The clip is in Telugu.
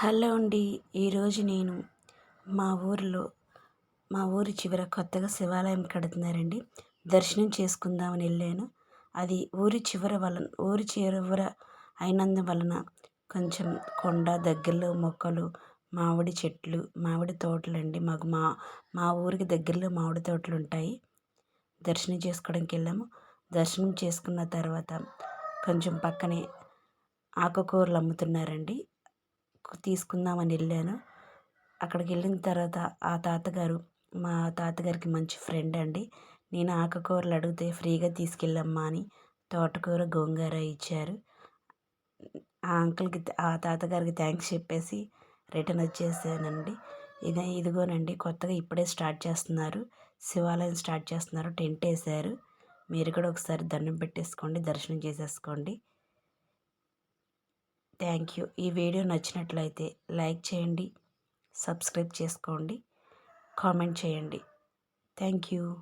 హలో అండి. ఈరోజు నేను మా ఊరిలో మా ఊరి చివర కొత్తగా శివాలయం కడుతున్నారండి. దర్శనం చేసుకుందామని వెళ్ళాను. అది ఊరి చివర అయినందువలన కొంచెం కొండ దగ్గరలో మొక్కలు, మామిడి చెట్లు, మామిడి తోటలండి. మాకు మా ఊరికి దగ్గరలో మామిడి తోటలు ఉంటాయి. దర్శనం చేసుకోవడానికి వెళ్ళాము. దర్శనం చేసుకున్న తర్వాత కొంచెం పక్కనే ఆకుకూరలు అమ్ముతున్నారండి. తీసుకుందామని వెళ్ళాను. అక్కడికి వెళ్ళిన తర్వాత మా తాతగారికి మంచి ఫ్రెండ్ అండి. నేను ఆకుకూరలు అడిగితే ఫ్రీగా తీసుకెళ్ళమ్మా అని తోటకూర, గోంగూర ఇచ్చారు. ఆ తాతగారికి థ్యాంక్స్ చెప్పేసి రిటర్న్ వచ్చేసానండి. ఇదిగోనండి, కొత్తగా ఇప్పుడే స్టార్ట్ చేస్తున్నారు. శివాలయం స్టార్ట్ చేస్తున్నారు. టెంట్ వేశారు. మీరు కూడా ఒకసారి దండం పెట్టేసుకోండి, దర్శనం చేసేసుకోండి. Thank you. ఈ వీడియో నచ్చినట్లయితే లైక్ చేయండి, సబ్స్క్రైబ్ చేసుకోండి, కామెంట్ చేయండి. Thank you.